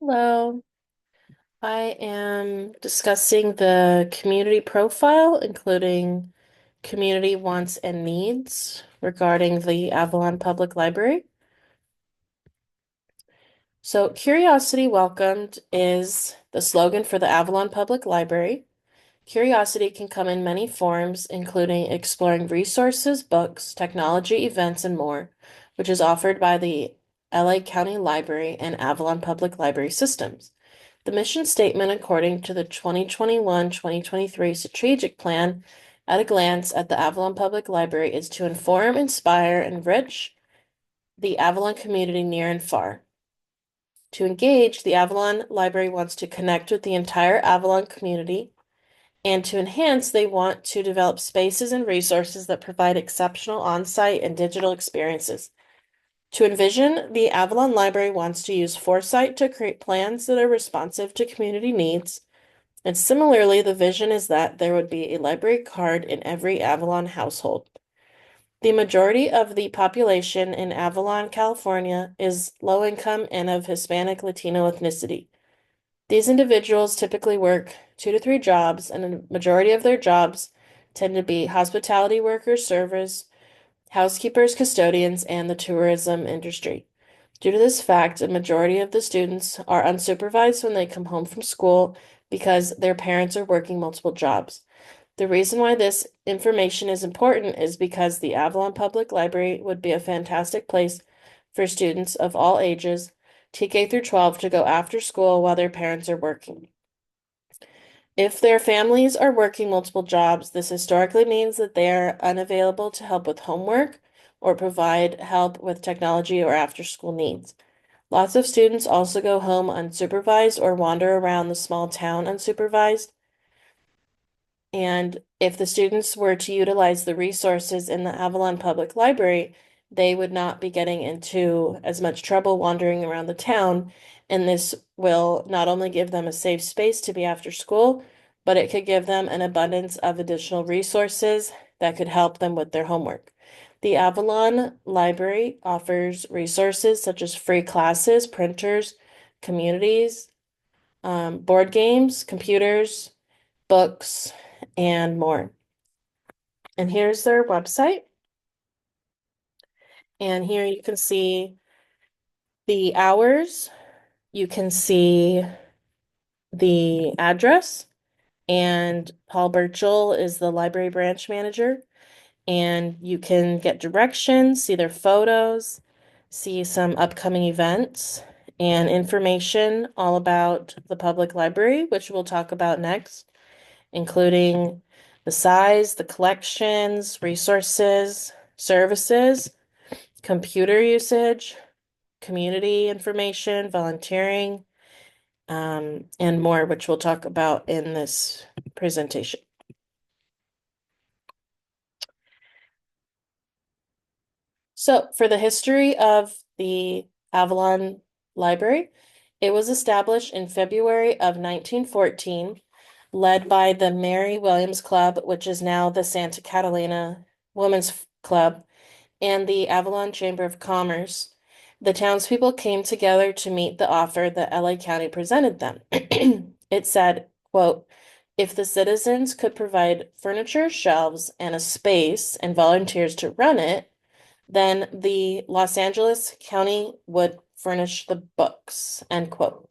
Hello, I am discussing the community profile, including community wants and needs regarding the Avalon Public Library. So, Curiosity Welcomed is the slogan for the Avalon Public Library. Curiosity can come in many forms, including exploring resources, books, technology, events, and more, which is offered by the LA County Library and Avalon Public Library Systems. The mission statement, according to the 2021-2023 strategic plan, at a glance at the Avalon Public Library, is to inform, inspire, enrich the Avalon community near and far. To engage, the Avalon Library wants to connect with the entire Avalon community, and to enhance, they want to develop spaces and resources that provide exceptional on-site and digital experiences. To envision, the Avalon Library wants to use foresight to create plans that are responsive to community needs. And similarly, the vision is that there would be a library card in every Avalon household. The majority of the population in Avalon, California, is low income and of Hispanic Latino ethnicity. These individuals typically work 2 to 3 jobs, and a majority of their jobs tend to be hospitality workers, servers, housekeepers, custodians, and the tourism industry. Due to this fact, a majority of the students are unsupervised when they come home from school because their parents are working multiple jobs. The reason why this information is important is because the Avalon Public Library would be a fantastic place for students of all ages, TK through 12, to go after school while their parents are working. If their families are working multiple jobs, this historically means that they are unavailable to help with homework or provide help with technology or after-school needs. Lots of students also go home unsupervised or wander around the small town unsupervised. And if the students were to utilize the resources in the Avalon Public Library, they would not be getting into as much trouble wandering around the town. And this will not only give them a safe space to be after school, but it could give them an abundance of additional resources that could help them with their homework. The Avalon Library offers resources such as free classes, printers, communities, board games, computers, books, and more. And here's their website. And here you can see the hours, you can see the address, and Paul Burchell is the library branch manager. And you can get directions, see their photos, see some upcoming events, and information all about the public library, which we'll talk about next, including the size, the collections, resources, services, computer usage, community information, volunteering, and more, which we'll talk about in this presentation. So, for the history of the Avalon Library, it was established in February of 1914, led by the Mary Williams Club, which is now the Santa Catalina Women's Club, and the Avalon Chamber of Commerce. The townspeople came together to meet the offer that LA County presented them. It said, quote, "If the citizens could provide furniture, shelves, and a space and volunteers to run it, then the Los Angeles County would furnish the books," end quote.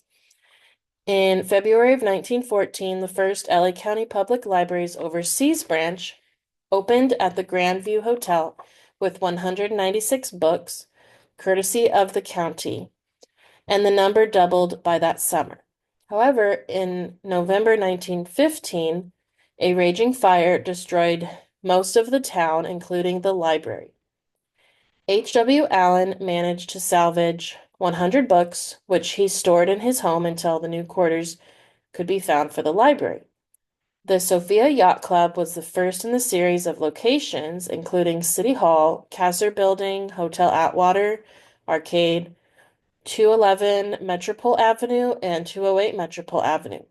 In February of 1914, the first LA County Public Library's overseas branch opened at the Grandview Hotel with 196 books, courtesy of the county, and the number doubled by that summer. However, in November 1915, a raging fire destroyed most of the town, including the library. H.W. Allen managed to salvage 100 books, which he stored in his home until the new quarters could be found for the library. The Sophia Yacht Club was the first in the series of locations, including City Hall, Kasser Building, Hotel Atwater, Arcade, 211 Metropole Avenue, and 208 Metropole Avenue.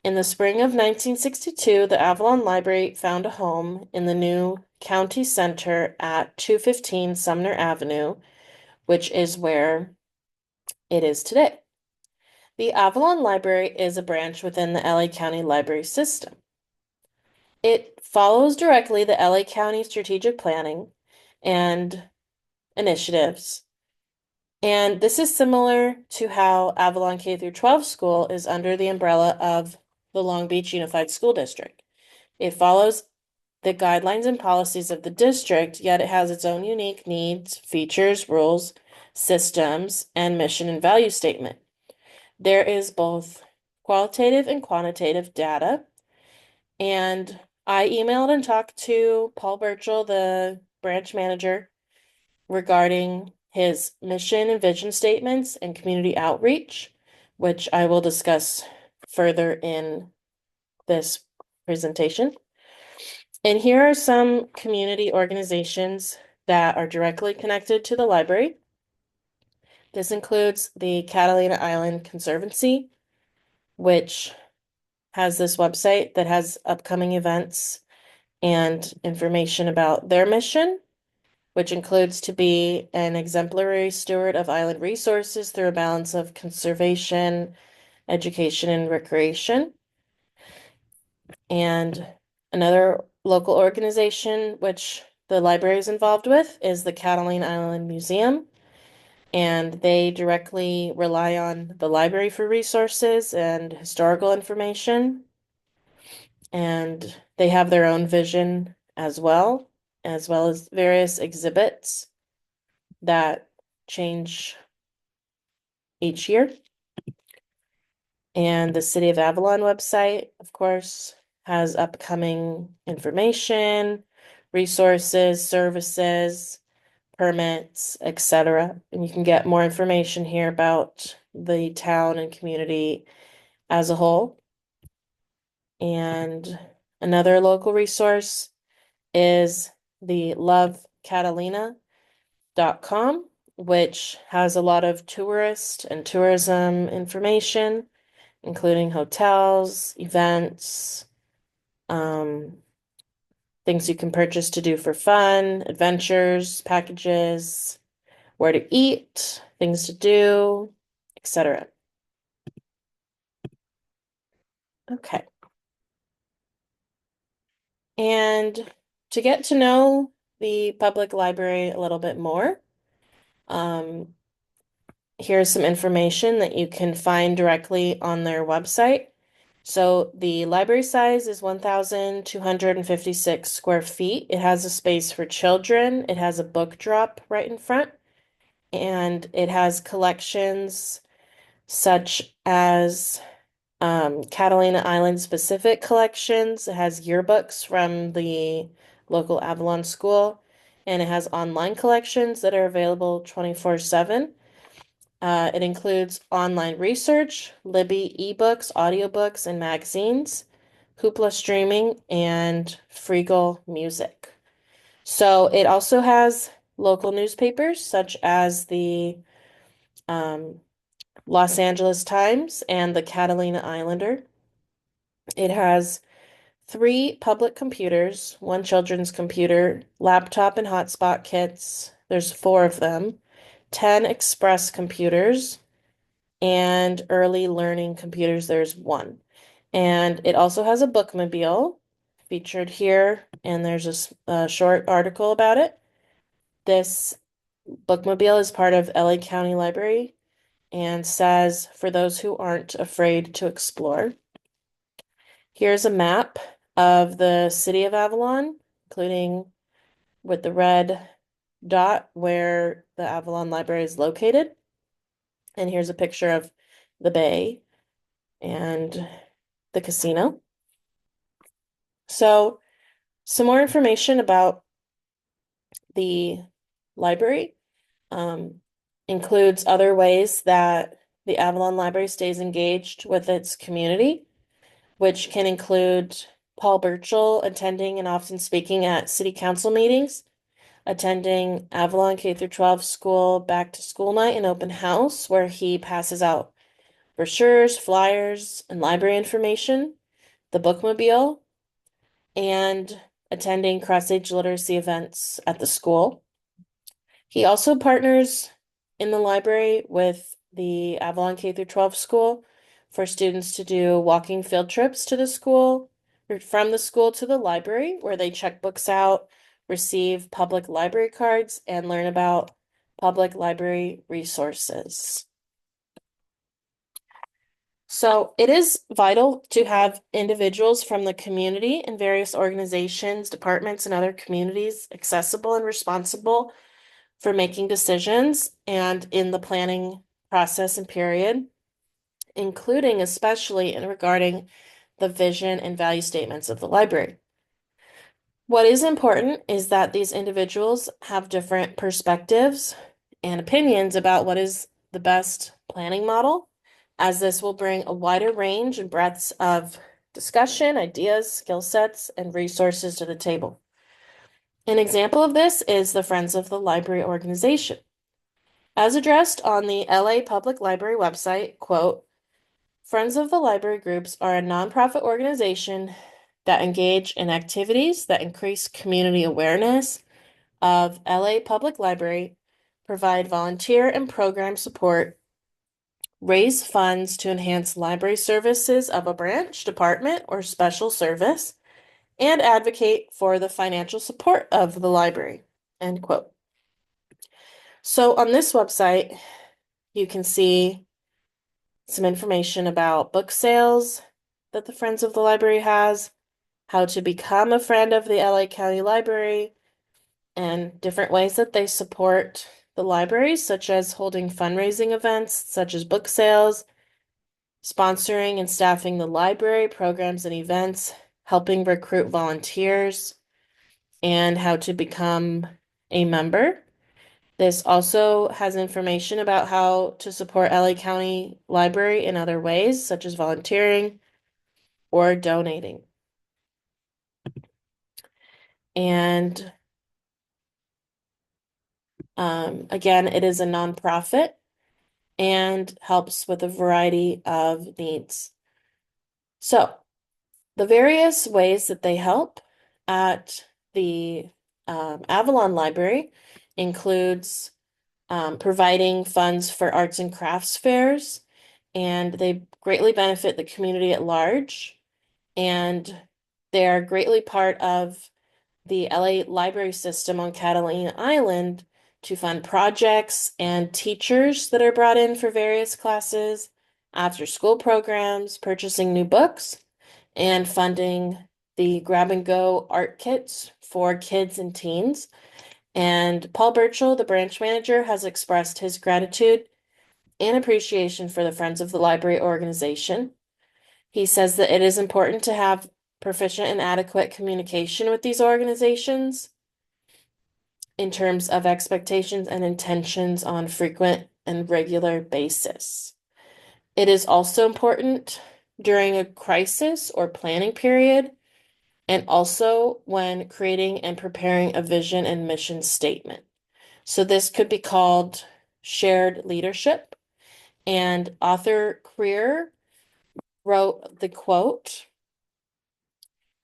In the spring of 1962, the Avalon Library found a home in the new county center at 215 Sumner Avenue, which is where it is today. The Avalon Library is a branch within the LA County Library System. It follows directly the LA County strategic planning and initiatives. And this is similar to how Avalon K through 12 school is under the umbrella of the Long Beach Unified School District. It follows the guidelines and policies of the district, yet it has its own unique needs, features, rules, systems, and mission and value statement. There is both qualitative and quantitative data. And I emailed and talked to Paul Burchell, the branch manager, regarding his mission and vision statements and community outreach, which I will discuss further in this presentation. And here are some community organizations that are directly connected to the library. This includes the Catalina Island Conservancy, which has this website that has upcoming events and information about their mission, which includes to be an exemplary steward of island resources through a balance of conservation, education, and recreation. And another local organization, which the library is involved with, is the Catalina Island Museum. And they directly rely on the library for resources and historical information. And they have their own vision as well as various exhibits that change each year. And the City of Avalon website, of course, has upcoming information, resources, services, permits, etc. And you can get more information here about the town and community as a whole. And another local resource is the lovecatalina.com, which has a lot of tourist and tourism information, including hotels, events, things you can purchase to do for fun, adventures, packages, where to eat, things to do, etc. Okay. And to get to know the public library a little bit more, um, here's some information that you can find directly on their website. So the library size is 1,256 square feet. It has a space for children. It has a book drop right in front. And it has collections such as Catalina Island specific collections. It has yearbooks from the local Avalon school. And it has online collections that are available 24/7. It includes online research, Libby ebooks, audiobooks, and magazines, Hoopla streaming, and Freegal music. So it also has local newspapers such as the um, Los Angeles Times and the Catalina Islander. It has 3 public computers, 1 children's computer, laptop and hotspot kits. There's 4 of them, 10 express computers, and early learning computers, there's 1. And it also has a bookmobile featured here, and there's a short article about it. This bookmobile is part of LA County Library and says, for those who aren't afraid to explore. Here's a map of the city of Avalon, including with the red dot where the Avalon Library is located. And here's a picture of the bay and the casino. So, some more information about the library includes other ways that the Avalon Library stays engaged with its community, which can include Paul Burchell attending and often speaking at city council meetings, attending Avalon K through 12 school back to school night and open house, where he passes out brochures, flyers, and library information, the bookmobile, and attending cross-age literacy events at the school. He also partners in the library with the Avalon K through 12 school for students to do walking field trips to the school or from the school to the library, where they check books out, receive public library cards, and learn about public library resources. So it is vital to have individuals from the community and various organizations, departments, and other communities accessible and responsible for making decisions and in the planning process and period, including especially in regarding the vision and value statements of the library. What is important is that these individuals have different perspectives and opinions about what is the best planning model, as this will bring a wider range and breadths of discussion, ideas, skill sets, and resources to the table. An example of this is the Friends of the Library organization. As addressed on the LA Public Library website, quote, Friends of the Library groups are a nonprofit organization that engage in activities that increase community awareness of LA Public Library, provide volunteer and program support, raise funds to enhance library services of a branch, department, or special service, and advocate for the financial support of the library. End quote. So on this website, you can see some information about book sales that the Friends of the Library has, how to become a friend of the LA County Library, and different ways that they support the libraries, such as holding fundraising events, such as book sales, sponsoring and staffing the library programs and events, helping recruit volunteers, and how to become a member. This also has information about how to support LA County Library in other ways, such as volunteering or donating. And again, it is a nonprofit and helps with a variety of needs. So, the various ways that they help at the Avalon Library includes providing funds for arts and crafts fairs, and they greatly benefit the community at large, and they are greatly part of the LA library system on Catalina Island to fund projects and teachers that are brought in for various classes, after school programs, purchasing new books, and funding the grab and go art kits for kids and teens. And Paul Burchell, the branch manager, has expressed his gratitude and appreciation for the Friends of the Library organization. He says that it is important to have proficient and adequate communication with these organizations in terms of expectations and intentions on frequent and regular basis. It is also important during a crisis or planning period, and also when creating and preparing a vision and mission statement. So this could be called shared leadership. And author Creer wrote the quote,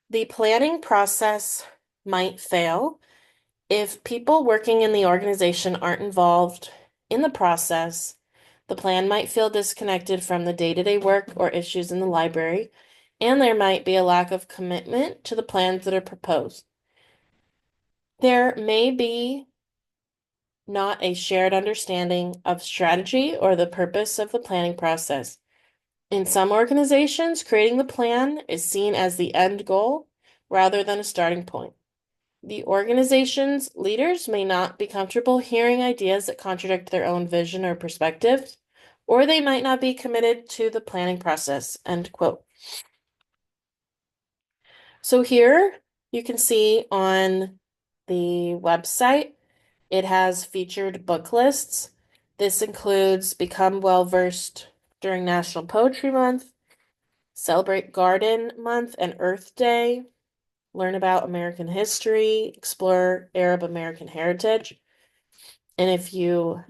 "The planning process might fail if people working in the organization aren't involved in the process. The plan might feel disconnected from the day-to-day work or issues in the library, and there might be a lack of commitment to the plans that are proposed. There may be not a shared understanding of strategy or the purpose of the planning process. In some organizations, creating the plan is seen as the end goal rather than a starting point. The organization's leaders may not be comfortable hearing ideas that contradict their own vision or perspectives, or they might not be committed to the planning process." End quote. So here you can see on the website, it has featured book lists. This includes Become Well-Versed During National Poetry Month, Celebrate Garden Month and Earth Day, Learn about American history, explore Arab American heritage. And if you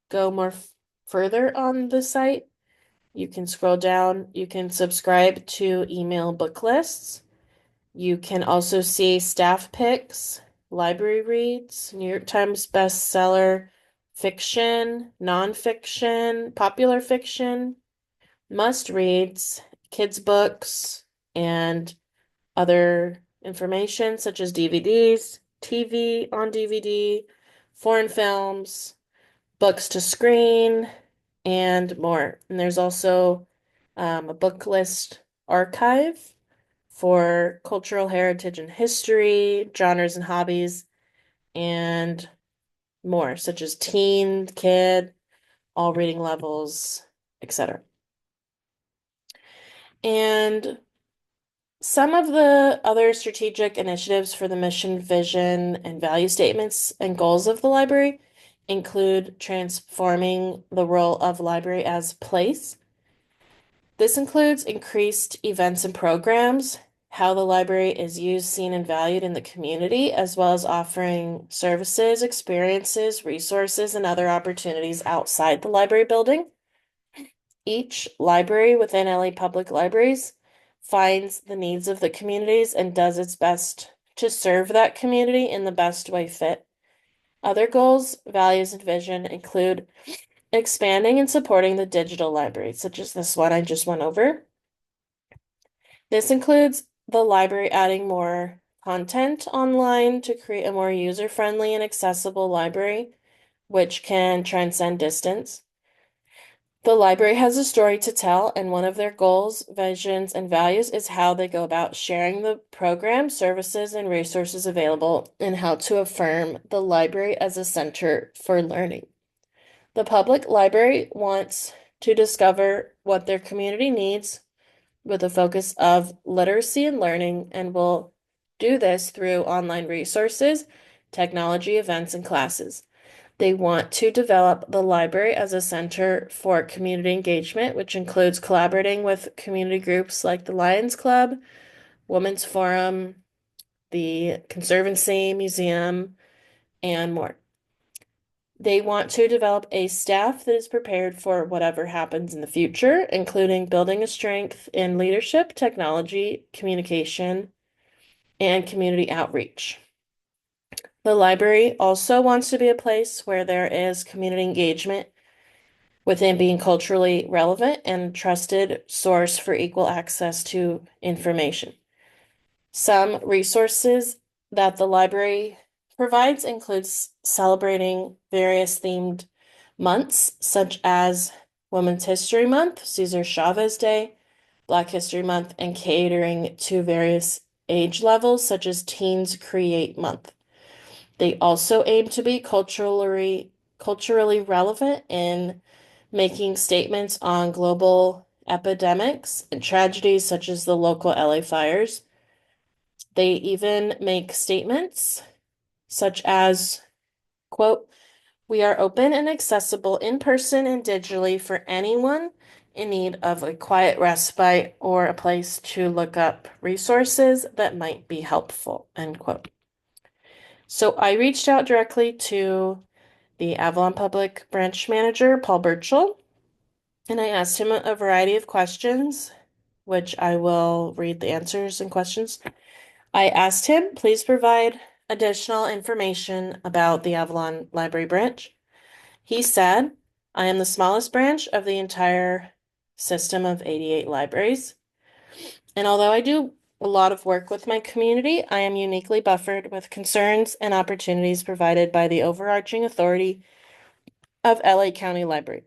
go more further on the site, you can scroll down, you can subscribe to email book lists. You can also see staff picks, library reads, New York Times bestseller, fiction, nonfiction, popular fiction, must reads, kids' books, and other information such as DVDs, TV on DVD, foreign films, books to screen, and more. And there's also a book list archive for cultural heritage and history, genres and hobbies, and more, such as teen, kid, all reading levels, etc. And some of the other strategic initiatives for the mission, vision, and value statements and goals of the library include transforming the role of library as place. This includes increased events and programs, how the library is used, seen, and valued in the community, as well as offering services, experiences, resources, and other opportunities outside the library building. Each library within LA Public Libraries finds the needs of the communities and does its best to serve that community in the best way fit. Other goals, values, and vision include expanding and supporting the digital library, such as this one I just went over. This includes the library adding more content online to create a more user-friendly and accessible library, which can transcend distance. The library has a story to tell, and one of their goals, visions, and values is how they go about sharing the program, services, and resources available, and how to affirm the library as a center for learning. The public library wants to discover what their community needs with a focus of literacy and learning, and will do this through online resources, technology, events, and classes. They want to develop the library as a center for community engagement, which includes collaborating with community groups like the Lions Club, Women's Forum, the Conservancy, Museum, and more. They want to develop a staff that is prepared for whatever happens in the future, including building a strength in leadership, technology, communication, and community outreach. The library also wants to be a place where there is community engagement within being culturally relevant and trusted source for equal access to information. Some resources that the library provides includes celebrating various themed months, such as Women's History Month, Cesar Chavez Day, Black History Month, and catering to various age levels, such as Teens Create Month. They also aim to be culturally relevant in making statements on global epidemics and tragedies such as the local LA fires. They even make statements such as, quote, "We are open and accessible in person and digitally for anyone in need of a quiet respite or a place to look up resources that might be helpful," end quote. So I reached out directly to the Avalon Public Branch Manager, Paul Burchell, and I asked him a variety of questions, which I will read the answers and questions. I asked him, please provide additional information about the Avalon Library Branch. He said, I am the smallest branch of the entire system of 88 libraries. And although I do a lot of work with my community, I am uniquely buffered with concerns and opportunities provided by the overarching authority of LA County Library.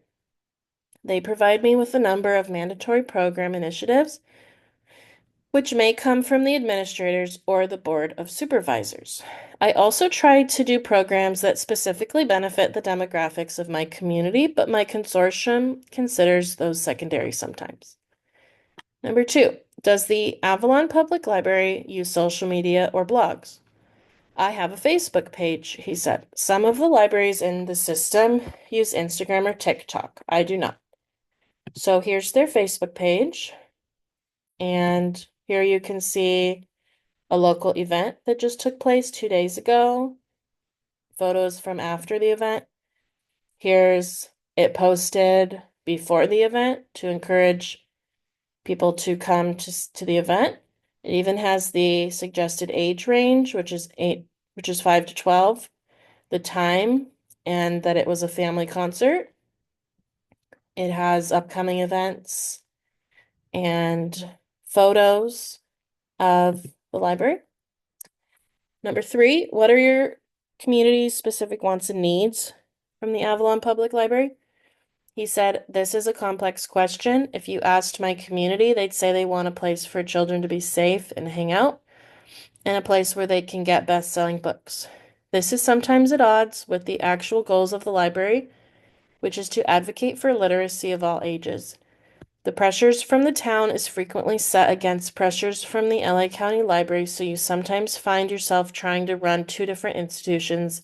They provide me with a number of mandatory program initiatives, which may come from the administrators or the board of supervisors. I also try to do programs that specifically benefit the demographics of my community, but my consortium considers those secondary sometimes. Number 2, does the Avalon Public Library use social media or blogs? I have a Facebook page, he said. Some of the libraries in the system use Instagram or TikTok. I do not. So here's their Facebook page. And here you can see a local event that just took place 2 days ago. Photos from after the event. Here's it posted before the event to encourage people to come to the event. It even has the suggested age range, which is 5 to 12, the time, and that it was a family concert. It has upcoming events and photos of the library. Number 3, what are your community's specific wants and needs from the Avalon Public Library? He said, "This is a complex question. If you asked my community, they'd say they want a place for children to be safe and hang out, and a place where they can get best-selling books. This is sometimes at odds with the actual goals of the library, which is to advocate for literacy of all ages. The pressures from the town is frequently set against pressures from the LA County Library, so you sometimes find yourself trying to run 2 different institutions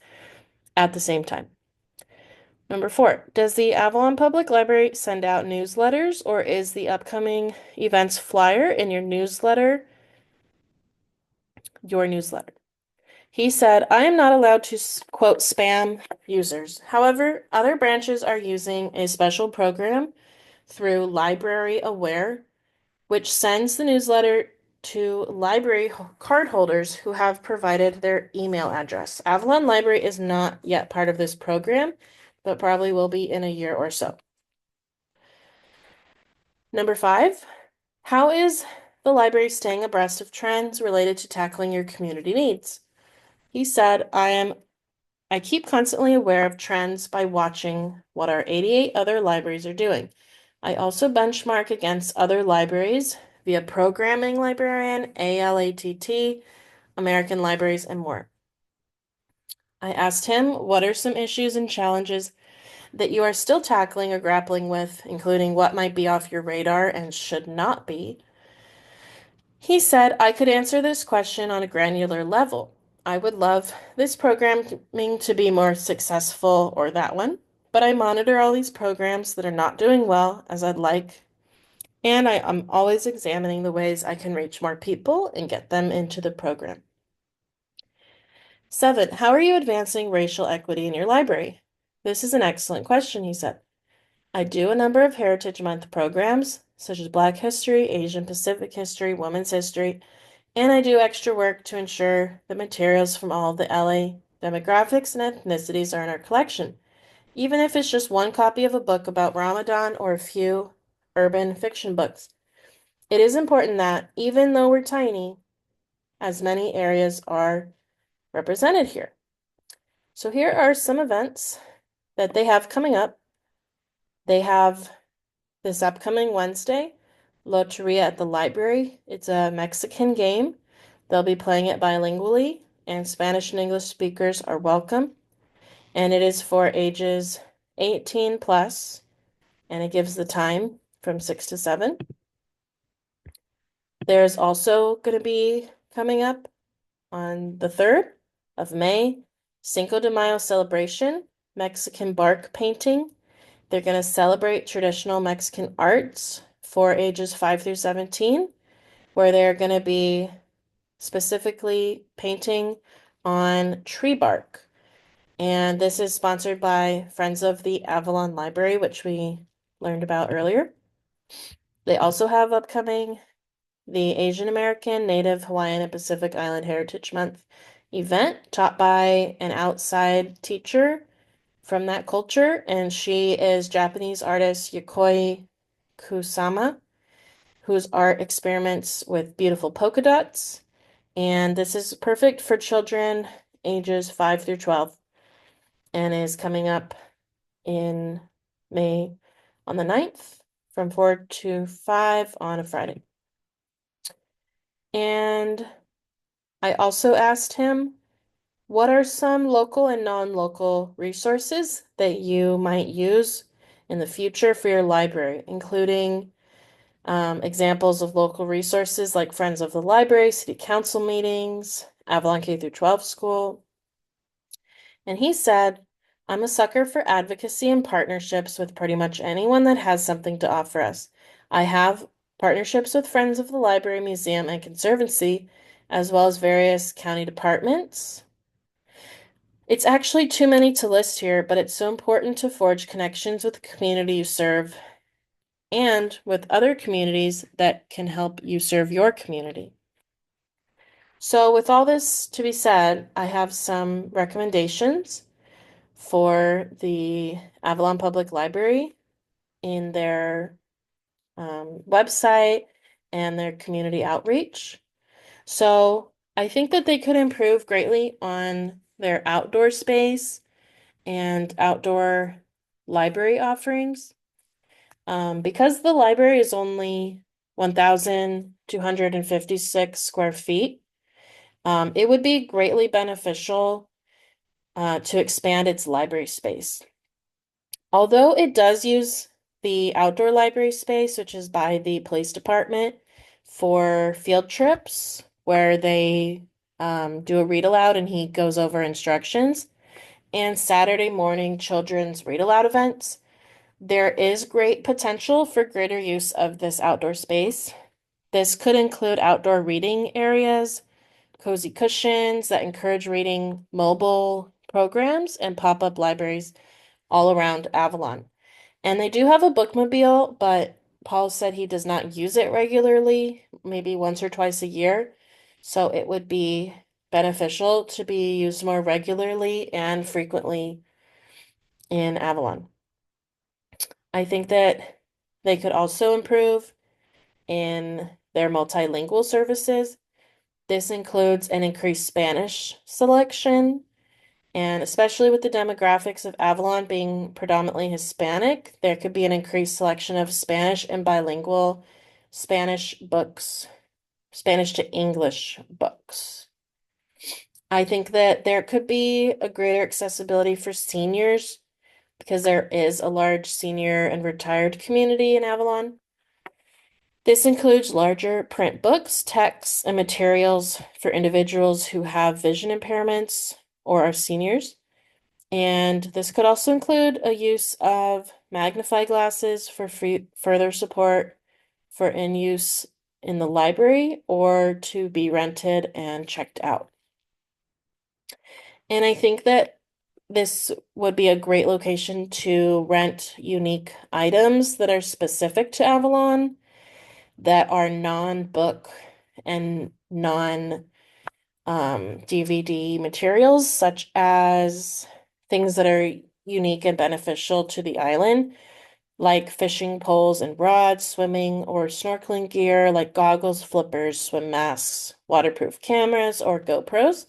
at the same time." Number 4, does the Avalon Public Library send out newsletters, or is the upcoming events flyer in your newsletter your newsletter? He said, "I am not allowed to, quote, spam users. However, other branches are using a special program through Library Aware, which sends the newsletter to library card holders who have provided their email address. Avalon Library is not yet part of this program, but probably will be in a year or so." Number 5, how is the library staying abreast of trends related to tackling your community needs? He said, I keep constantly aware of trends by watching what our 88 other libraries are doing. I also benchmark against other libraries via Programming Librarian, ALATT, American Libraries, and more. I asked him, what are some issues and challenges that you are still tackling or grappling with, including what might be off your radar and should not be? He said, I could answer this question on a granular level. I would love this programming to be more successful or that one, but I monitor all these programs that are not doing well as I'd like, and I'm always examining the ways I can reach more people and get them into the program. 7, how are you advancing racial equity in your library? This is an excellent question, he said. I do a number of Heritage Month programs, such as Black History, Asian Pacific History, Women's History, and I do extra work to ensure that materials from all of the LA demographics and ethnicities are in our collection, even if it's just one copy of a book about Ramadan or a few urban fiction books. It is important that, even though we're tiny, as many areas are represented here. So here are some events that they have coming up. They have this upcoming Wednesday, Loteria at the Library. It's a Mexican game. They'll be playing it bilingually, and Spanish and English speakers are welcome. And it is for ages 18 plus, and it gives the time from 6 to 7. There's also going to be coming up on the 3rd of May, Cinco de Mayo celebration, Mexican bark painting. They're going to celebrate traditional Mexican arts for ages 5 through 17, where they're going to be specifically painting on tree bark. And this is sponsored by Friends of the Avalon Library, which we learned about earlier. They also have upcoming the Asian American, Native Hawaiian, and Pacific Island Heritage Month event taught by an outside teacher from that culture, and she is Japanese artist Yokoi Kusama, whose art experiments with beautiful polka dots. And this is perfect for children ages 5 through 12 and is coming up in May on the 9th from 4 to 5 on a Friday. And I also asked him, what are some local and non-local resources that you might use in the future for your library, including examples of local resources like Friends of the Library, City Council meetings, Avalon K through 12 school. And he said, I'm a sucker for advocacy and partnerships with pretty much anyone that has something to offer us. I have partnerships with Friends of the Library, Museum, and Conservancy, as well as various county departments. It's actually too many to list here, but it's so important to forge connections with the community you serve and with other communities that can help you serve your community. So with all this to be said, I have some recommendations for the Avalon Public Library in their website and their community outreach. So I think that they could improve greatly on their outdoor space and outdoor library offerings. Because the library is only 1,256 square feet, it would be greatly beneficial to expand its library space. Although it does use the outdoor library space, which is by the police department, for field trips where they do a read aloud and he goes over instructions, and Saturday morning children's read aloud events, there is great potential for greater use of this outdoor space. This could include outdoor reading areas, cozy cushions that encourage reading, mobile programs, and pop-up libraries all around Avalon. And they do have a bookmobile, but Paul said he does not use it regularly, maybe once or twice a year. So it would be beneficial to be used more regularly and frequently in Avalon. I think that they could also improve in their multilingual services. This includes an increased Spanish selection, and especially with the demographics of Avalon being predominantly Hispanic, there could be an increased selection of Spanish and bilingual Spanish books, Spanish to English books. I think that there could be a greater accessibility for seniors because there is a large senior and retired community in Avalon. This includes larger print books, texts, and materials for individuals who have vision impairments or are seniors. And this could also include a use of magnify glasses for further support for in use in the library or to be rented and checked out. And I think that this would be a great location to rent unique items that are specific to Avalon that are non-book and non DVD materials, such as things that are unique and beneficial to the island, like fishing poles and rods, swimming or snorkeling gear, like goggles, flippers, swim masks, waterproof cameras, or GoPros.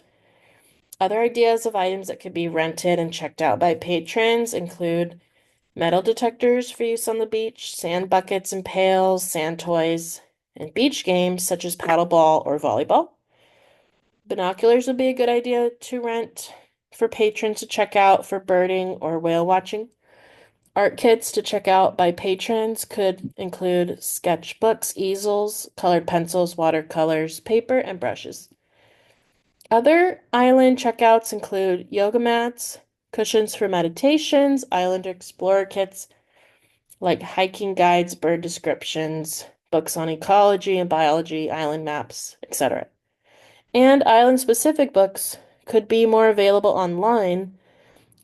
Other ideas of items that could be rented and checked out by patrons include metal detectors for use on the beach, sand buckets and pails, sand toys, and beach games such as paddleball or volleyball. Binoculars would be a good idea to rent for patrons to check out for birding or whale watching. Art kits to check out by patrons could include sketchbooks, easels, colored pencils, watercolors, paper, and brushes. Other island checkouts include yoga mats, cushions for meditations, island explorer kits like hiking guides, bird descriptions, books on ecology and biology, island maps, etc. And island-specific books could be more available online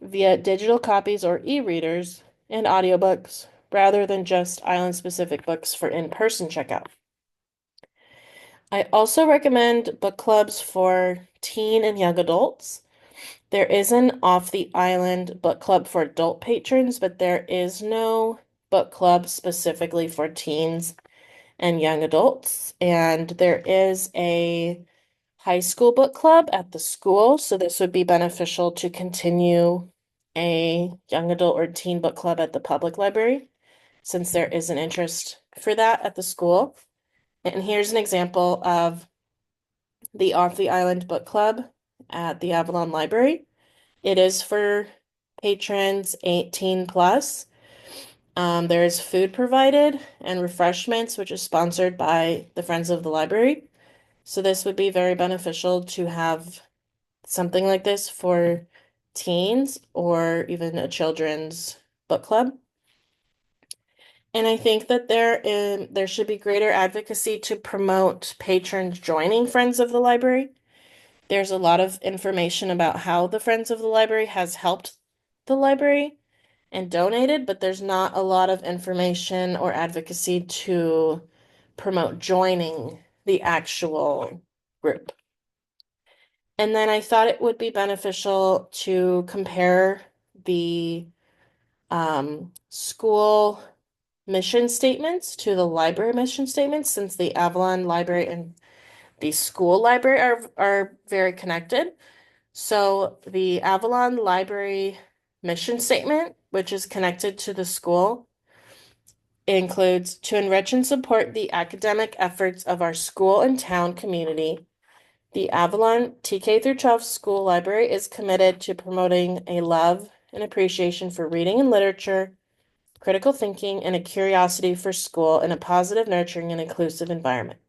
via digital copies or e-readers and audiobooks rather than just island-specific books for in-person checkout. I also recommend book clubs for teen and young adults. There is an off the island book club for adult patrons, but there is no book club specifically for teens and young adults. And there is a high school book club at the school, so this would be beneficial to continue a young adult or teen book club at the public library, since there is an interest for that at the school. And here's an example of the Off the Island Book Club at the Avalon Library. It is for patrons 18 plus. There is food provided and refreshments, which is sponsored by the Friends of the Library. So this would be very beneficial to have something like this for teens or even a children's book club. And I think that there should be greater advocacy to promote patrons joining Friends of the Library. There's a lot of information about how the Friends of the Library has helped the library and donated, but there's not a lot of information or advocacy to promote joining the actual group. And then I thought it would be beneficial to compare the school mission statements to the library mission statements, since the Avalon Library and the school library are very connected. So the Avalon Library mission statement, which is connected to the school, includes to enrich and support the academic efforts of our school and town community. The Avalon TK through 12 School Library is committed to promoting a love and appreciation for reading and literature, critical thinking, and a curiosity for school in a positive, nurturing, and inclusive environment.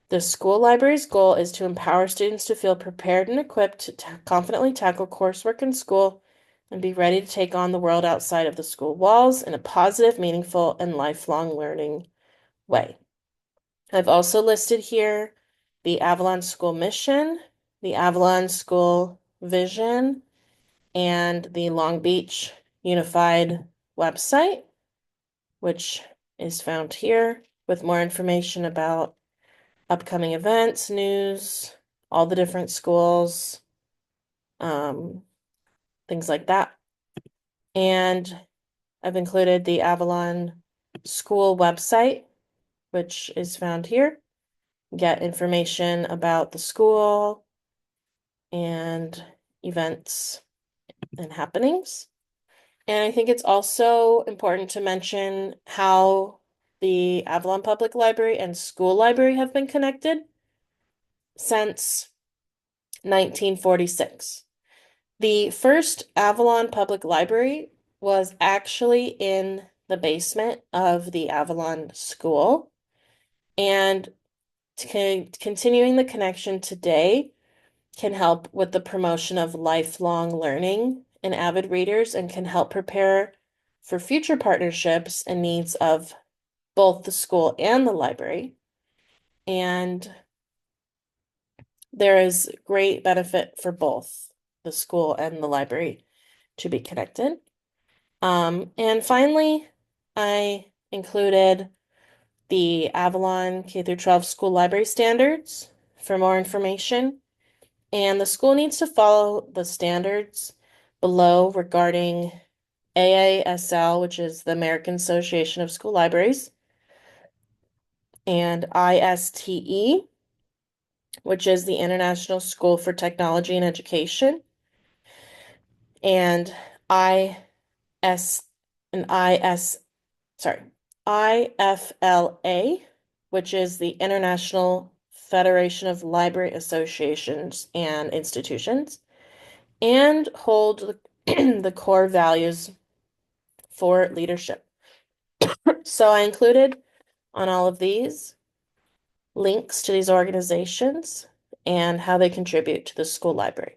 The school library's goal is to empower students to feel prepared and equipped to confidently tackle coursework in school and be ready to take on the world outside of the school walls in a positive, meaningful, and lifelong learning way. I've also listed here the Avalon School mission, the Avalon School vision, and the Long Beach Unified website, which is found here with more information about upcoming events, news, all the different schools, um, things like that. And I've included the Avalon School website, which is found here. Get information about the school and events and happenings. And I think it's also important to mention how the Avalon Public Library and School Library have been connected since 1946. The first Avalon Public Library was actually in the basement of the Avalon School, and continuing the connection today can help with the promotion of lifelong learning in avid readers and can help prepare for future partnerships and needs of both the school and the library. And there is great benefit for both the school and the library to be connected. And finally, I included the Avalon K through 12 school library standards for more information. And the school needs to follow the standards below regarding AASL, which is the American Association of School Libraries, and ISTE, which is the International School for Technology and Education, and IS and IS, sorry, IFLA, which is the International Federation of Library Associations and Institutions, and hold the core values for leadership. So I included on all of these links to these organizations and how they contribute to the school library.